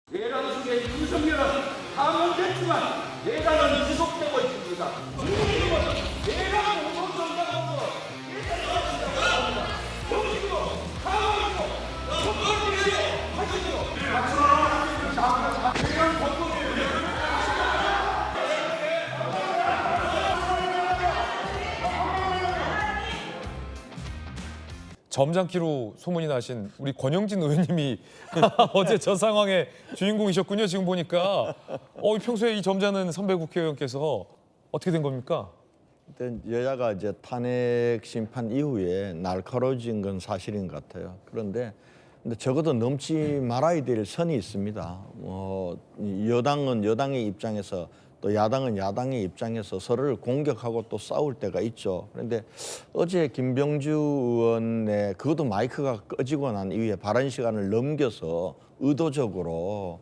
내란 속의 윤석열은 감염됐지만 내란은 지속되고 있습니다. 중국은 내란 공소정당으로 내란을 정식으로 강화하고 속도를 하시기로 내란 공소정당 점잖기로 소문이 나신 우리 권영진 의원님이 어제 저 상황의 주인공이셨군요. 지금 보니까 평소에 이 점잖은 선배 국회의원께서 어떻게 된 겁니까? 일단 여야가 이제 탄핵 심판 이후에 날카로워진 건 사실인 것 같아요. 그런데 적어도 넘지 말아야 될 선이 있습니다. 여당은 여당의 입장에서 또 야당은 야당의 입장에서 서로를 공격하고 또 싸울 때가 있죠. 그런데 어제 김병주 의원의 그것도 마이크가 꺼지고 난 이후에 발언 시간을 넘겨서 의도적으로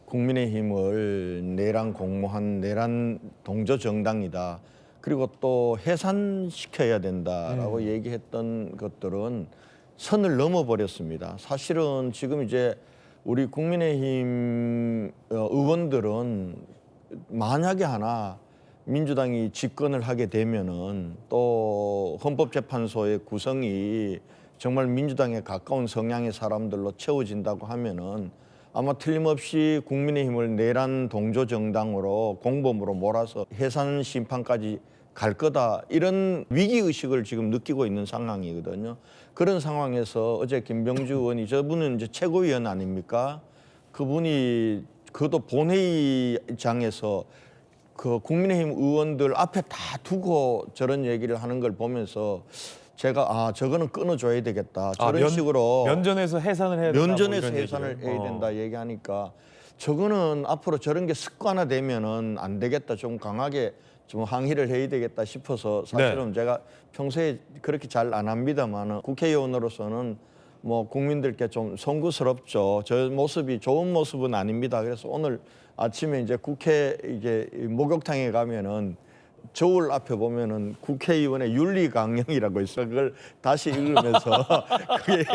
국민의힘을 내란 공모한 내란 동조 정당이다. 그리고 또 해산시켜야 된다라고 얘기했던 것들은 선을 넘어버렸습니다. 사실은 지금 이제 우리 국민의힘 의원들은 만약에 하나 민주당이 집권을 하게 되면은 또 헌법재판소의 구성이 정말 민주당에 가까운 성향의 사람들로 채워진다고 하면은 아마 틀림없이 국민의힘을 내란 동조 정당으로 공범으로 몰아서 해산 심판까지 갈 거다, 이런 위기 의식을 지금 느끼고 있는 상황이거든요. 그런 상황에서 어제 김병주 의원이, 저분은 이제 최고위원 아닙니까? 그분이 그것도 본회의장에서 그 국민의힘 의원들 앞에 다 두고 저런 얘기를 하는 걸 보면서 제가 저거는 끊어줘야 되겠다. 저런 식으로 면전에서 해산을 해야 된다. 면전에서 뭐 이런 해산을 얘기를. 해야 된다 얘기하니까 저거는 앞으로 저런 게 습관화되면은 안 되겠다. 좀 강하게 좀 항의를 해야 되겠다 싶어서 사실은 제가 평소에 그렇게 잘 안 합니다만 국회의원으로서는 뭐 국민들께 좀 송구스럽죠. 저 모습이 좋은 모습은 아닙니다. 그래서 오늘 아침에 이제 국회 이제 목욕탕에 가면은 저울 앞에 보면은 국회의원의 윤리강령이라고 있어. 그걸 다시 읽으면서 그게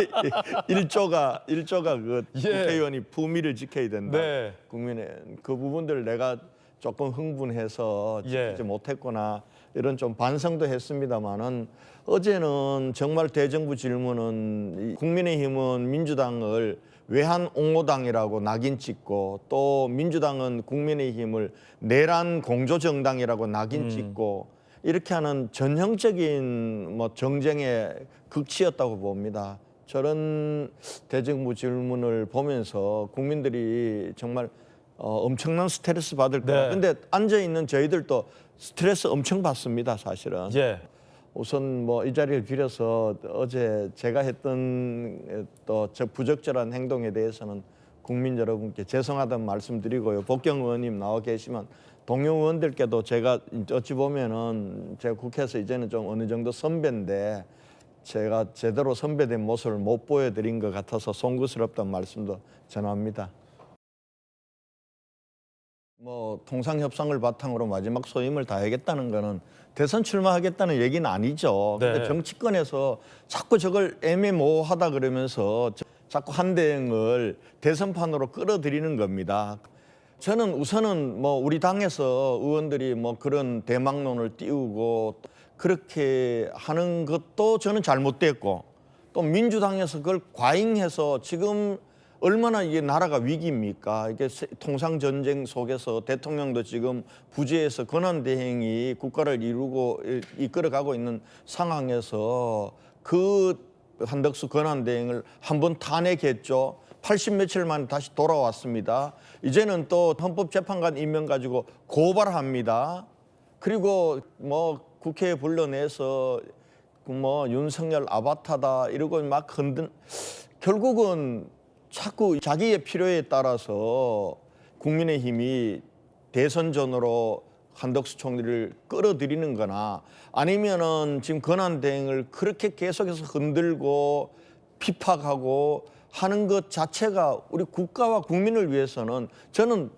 일조가 그 국회의원이 품위를 지켜야 된다. 네. 국민의 그 부분들 내가 조금 흥분해서 지키지 못했구나, 이런 좀 반성도 했습니다만은 어제는 정말 대정부 질문은 국민의힘은 민주당을 외환 옹호당이라고 낙인 찍고 또 민주당은 국민의힘을 내란 공조 정당이라고 낙인 찍고 이렇게 하는 전형적인 뭐 정쟁의 극치였다고 봅니다. 저런 대정부 질문을 보면서 국민들이 정말 엄청난 스트레스 받을 거예요. 근데 앉아 있는 저희들도 스트레스 엄청 받습니다, 사실은. 우선 뭐 이 자리를 빌어서 어제 제가 했던 또 저 부적절한 행동에 대해서는 국민 여러분께 죄송하다는 말씀드리고요. 복경 의원님 나와 계시면 동료 의원들께도 제가 어찌 보면은 제가 국회에서 이제는 좀 어느 정도 선배인데 제가 제대로 선배된 모습을 못 보여드린 것 같아서 송구스럽다는 말씀도 전합니다. 뭐 통상협상을 바탕으로 마지막 소임을 다하겠다는 거는 대선 출마하겠다는 얘기는 아니죠. 근데 정치권에서 자꾸 저걸 애매모호하다 그러면서 자꾸 한대행을 대선판으로 끌어들이는 겁니다. 저는 우선은 뭐 우리 당에서 의원들이 뭐 그런 대망론을 띄우고 그렇게 하는 것도 저는 잘못됐고, 또 민주당에서 그걸 과잉해서 지금 얼마나 이게 나라가 위기입니까? 이게 통상 전쟁 속에서 대통령도 지금 부재해서 권한대행이 국가를 이끌어가고 있는 상황에서 그 한덕수 권한대행을 한번 탄핵했죠. 80 며칠 만에 다시 돌아왔습니다. 이제는 또 헌법재판관 임명 가지고 고발합니다. 그리고 뭐 국회에 불러내서 뭐 윤석열 아바타다 이러고 막 결국은 자꾸 자기의 필요에 따라서 국민의힘이 대선전으로 한덕수 총리를 끌어들이는 거나 아니면은 지금 권한대행을 그렇게 계속해서 흔들고 핍박하고 하는 것 자체가 우리 국가와 국민을 위해서는 저는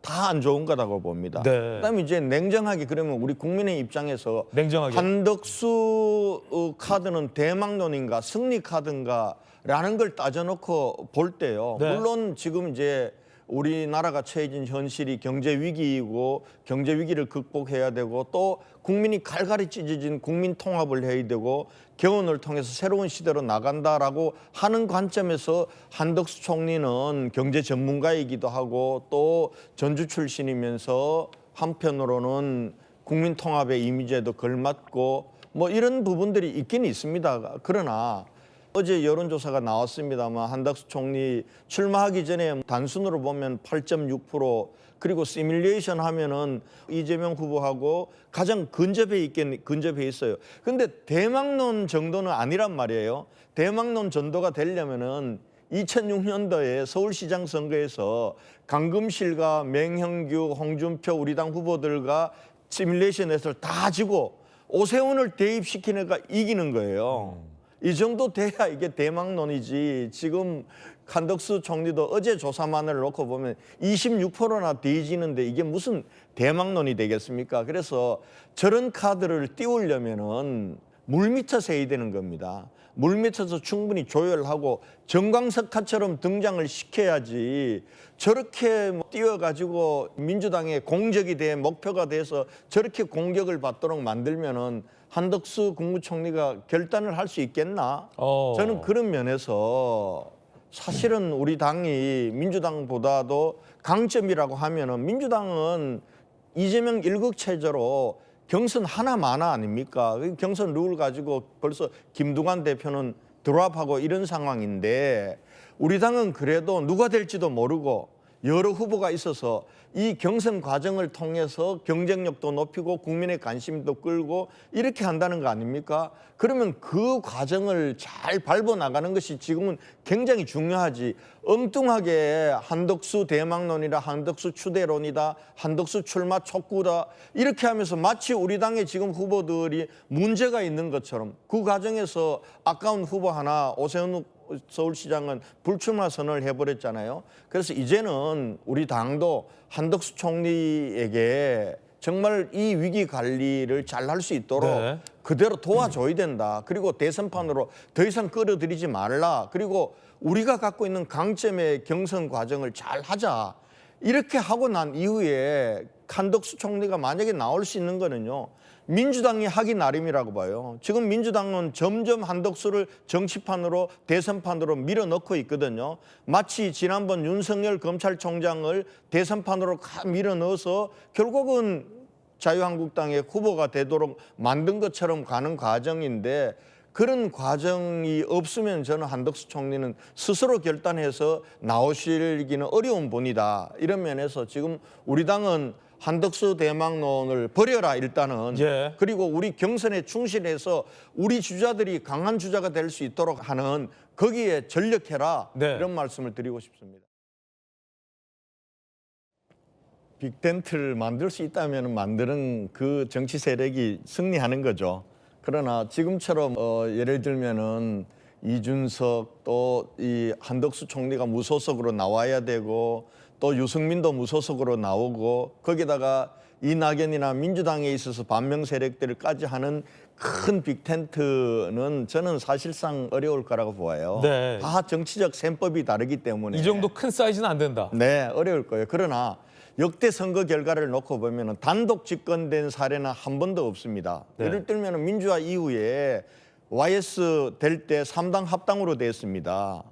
다 안 좋은 거라고 봅니다. 그다음에 이제 냉정하게 그러면 우리 국민의 입장에서 냉정하게. 한덕수 카드는 대망론인가 승리 카드인가 라는 걸 따져놓고 볼 때요. 물론 지금 이제 우리나라가 처해진 현실이 경제 위기이고 경제 위기를 극복해야 되고 또 국민이 갈갈이 찢어진 국민 통합을 해야 되고 개헌을 통해서 새로운 시대로 나간다라고 하는 관점에서 한덕수 총리는 경제 전문가이기도 하고 또 전주 출신이면서 한편으로는 국민 통합의 이미지에도 걸맞고 뭐 이런 부분들이 있긴 있습니다. 그러나 어제 여론조사가 나왔습니다만 한덕수 총리 출마하기 전에 단순으로 보면 8.6% 그리고 시뮬레이션 하면은 이재명 후보하고 가장 근접해 있어요. 근데 대망론 정도는 아니란 말이에요. 대망론 정도가 되려면은 2006년도에 서울시장 선거에서 강금실과 맹형규, 홍준표 우리 당 후보들과 시뮬레이션에서 다 지고 오세훈을 대입시키니까 이기는 거예요. 이 정도 돼야 이게 대망론이지. 지금 한덕수 총리도 어제 조사만을 놓고 보면 26%나 뒤지는데 이게 무슨 대망론이 되겠습니까? 그래서 저런 카드를 띄우려면은 물밑에서 해야 되는 겁니다. 물밑에서 충분히 조율하고 정광석화처럼 등장을 시켜야지 저렇게 띄워가지고 민주당의 공적이 돼 목표가 돼서 저렇게 공격을 받도록 만들면은 한덕수 국무총리가 결단을 할 수 있겠나? 저는 그런 면에서 사실은 우리 당이 민주당보다도 강점이라고 하면은 민주당은 이재명 일극체제로 경선 하나마나 아닙니까? 경선 룰 가지고 벌써 김두관 대표는 드랍하고 이런 상황인데 우리 당은 그래도 누가 될지도 모르고 여러 후보가 있어서 이 경선 과정을 통해서 경쟁력도 높이고 국민의 관심도 끌고 이렇게 한다는 거 아닙니까? 그러면 그 과정을 잘 밟아나가는 것이 지금은 굉장히 중요하지. 엉뚱하게 한덕수 대망론이다, 한덕수 추대론이다, 한덕수 출마 촉구다 이렇게 하면서 마치 우리 당의 지금 후보들이 문제가 있는 것처럼 그 과정에서 아까운 후보 하나 오세훈 서울시장은 불출마 선언을 해버렸잖아요. 그래서 이제는 우리 당도 한덕수 총리에게 정말 이 위기 관리를 잘 할 수 있도록 네. 그대로 도와줘야 된다. 그리고 대선판으로 더 이상 끌어들이지 말라. 그리고 우리가 갖고 있는 강점의 경선 과정을 잘 하자. 이렇게 하고 난 이후에 한덕수 총리가 만약에 나올 수 있는 거는요. 민주당이 하기 나름이라고 봐요. 지금 민주당은 점점 한덕수를 정치판으로 대선판으로 밀어넣고 있거든요. 마치 지난번 윤석열 검찰총장을 대선판으로 밀어넣어서 결국은 자유한국당의 후보가 되도록 만든 것처럼 가는 과정인데 그런 과정이 없으면 저는 한덕수 총리는 스스로 결단해서 나오시기는 어려운 분이다. 이런 면에서 지금 우리 당은 한덕수 대망론을 버려라 일단은. 예. 그리고 우리 경선에 충실해서 우리 주자들이 강한 주자가 될 수 있도록 하는 거기에 전력해라. 네. 이런 말씀을 드리고 싶습니다. 빅텐트를 만들 수 있다면 만드는 그 정치 세력이 승리하는 거죠. 그러나 지금처럼 예를 들면은 이준석 또 이 한덕수 총리가 무소속으로 나와야 되고 또 유승민도 무소속으로 나오고 거기다가 이낙연이나 민주당에 있어서 반명 세력들까지 하는 큰 빅텐트는 저는 사실상 어려울 거라고 보아요. 네. 다 정치적 셈법이 다르기 때문에. 이 정도 큰 사이즈는 안 된다. 네, 어려울 거예요. 그러나 역대 선거 결과를 놓고 보면 단독 집권된 사례는 한 번도 없습니다. 네. 예를 들면 민주화 이후에 YS 될 때 3당 합당으로 됐습니다.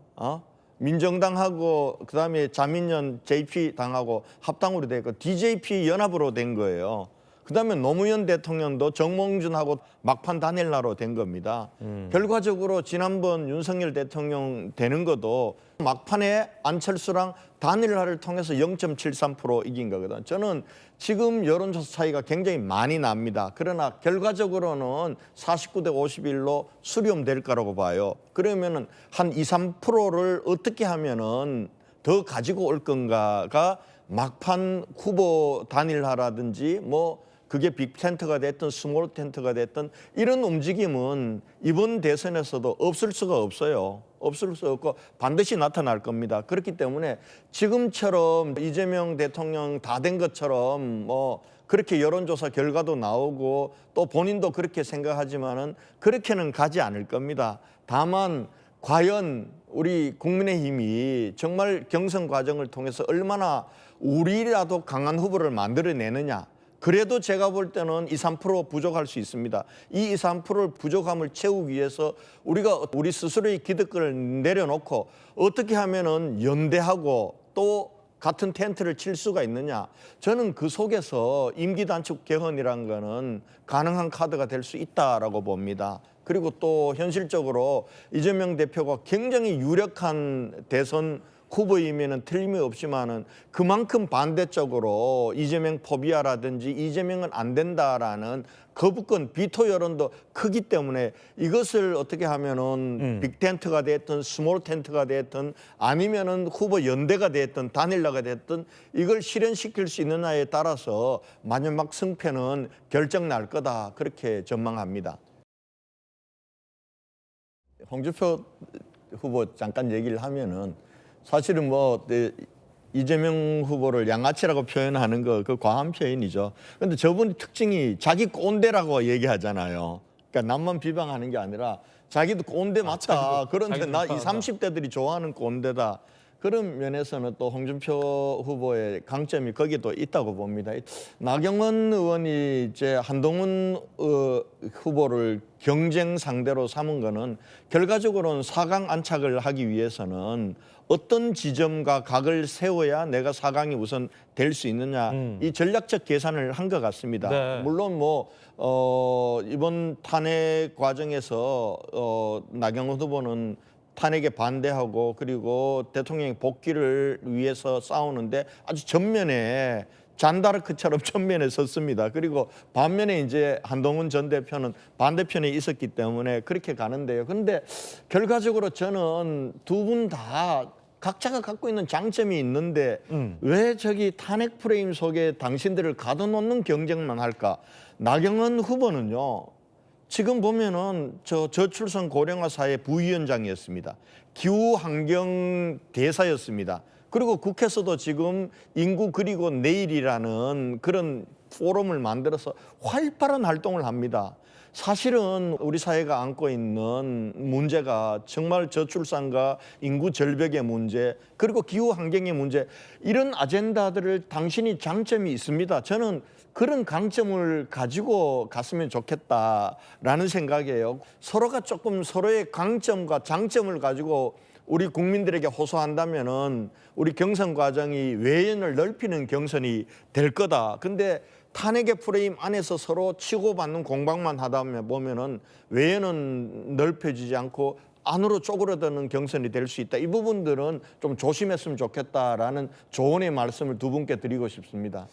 민정당하고 그다음에 자민련 JP 당하고 합당으로 됐고 DJP 연합으로 된 거예요. 그다음에 노무현 대통령도 정몽준하고 막판 단일화로 된 겁니다. 결과적으로 지난번 윤석열 대통령 되는 것도 막판에 안철수랑 단일화를 통해서 0.73% 이긴 거거든. 저는 지금 여론조사 차이가 굉장히 많이 납니다. 그러나 결과적으로는 49대 51로 수렴될 거라고 봐요. 그러면은 한 2, 3%를 어떻게 하면은 더 가지고 올 건가가 막판 후보 단일화라든지 뭐 그게 빅텐트가 됐든 스몰 텐트가 됐든 이런 움직임은 이번 대선에서도 없을 수가 없어요. 없을 수 없고 반드시 나타날 겁니다. 그렇기 때문에 지금처럼 이재명 대통령 다 된 것처럼 뭐 그렇게 여론조사 결과도 나오고 또 본인도 그렇게 생각하지만은 그렇게는 가지 않을 겁니다. 다만 과연 우리 국민의힘이 정말 경선 과정을 통해서 얼마나 우리라도 강한 후보를 만들어내느냐. 그래도 제가 볼 때는 2~3% 부족할 수 있습니다. 이 2~3%를 부족함을 채우기 위해서 우리가 우리 스스로의 기득권을 내려놓고 어떻게 하면은 연대하고 또 같은 텐트를 칠 수가 있느냐. 저는 그 속에서 임기 단축 개헌이란 거는 가능한 카드가 될 수 있다라고 봅니다. 그리고 또 현실적으로 이재명 대표가 굉장히 유력한 대선 후보이면은 틀림없지만은 그만큼 반대적으로 이재명 포비아라든지 이재명은 안 된다라는 거부권 비토 여론도 크기 때문에 이것을 어떻게 하면은 빅텐트가 됐든 스몰 텐트가 됐든 아니면은 후보 연대가 됐든 단일화가 됐든 이걸 실현시킬 수 있느냐에 따라서 마지막 승패는 결정 날 거다 그렇게 전망합니다. 홍준표 후보 잠깐 얘기를 하면은 사실은 뭐 이재명 후보를 양아치라고 표현하는 거 그 과한 표현이죠. 그런데 저분 특징이 자기 꼰대라고 얘기하잖아요. 그러니까 남만 비방하는 게 아니라 자기도 꼰대 맞다. 그런데 나 이 30대들이 좋아하는 꼰대다. 그런 면에서는 또 홍준표 후보의 강점이 거기도 있다고 봅니다. 나경원 의원이 이제 한동훈 후보를 경쟁 상대로 삼은 거는 결과적으로는 4강 안착을 하기 위해서는 어떤 지점과 각을 세워야 내가 4강이 우선 될 수 있느냐 이 전략적 계산을 한 것 같습니다. 네. 물론 뭐 이번 탄핵 과정에서 나경원 후보는 탄핵에 반대하고 그리고 대통령의 복귀를 위해서 싸우는데 아주 전면에 잔다르크처럼 전면에 섰습니다. 그리고 반면에 이제 한동훈 전 대표는 반대편에 있었기 때문에 그렇게 가는데요. 그런데 결과적으로 저는 두 분 다 각자가 갖고 있는 장점이 있는데 왜 저기 탄핵 프레임 속에 당신들을 가둬놓는 경쟁만 할까? 나경원 후보는요. 지금 보면은 저출산 고령화 사회 부위원장이었습니다. 기후 환경 대사였습니다. 그리고 국회에서도 지금 인구 그리고 내일이라는 그런 포럼을 만들어서 활발한 활동을 합니다. 사실은 우리 사회가 안고 있는 문제가 정말 저출산과 인구 절벽의 문제 그리고 기후 환경의 문제 이런 아젠다들을 당신이 장점이 있습니다. 저는 그런 강점을 가지고 갔으면 좋겠다라는 생각이에요. 서로가 조금 서로의 강점과 장점을 가지고 우리 국민들에게 호소한다면은 우리 경선 과정이 외연을 넓히는 경선이 될 거다. 근데 탄핵의 프레임 안에서 서로 치고받는 공방만 하다 보면은 외연은 넓혀지지 않고 안으로 쪼그라드는 경선이 될 수 있다. 이 부분들은 좀 조심했으면 좋겠다라는 조언의 말씀을 두 분께 드리고 싶습니다.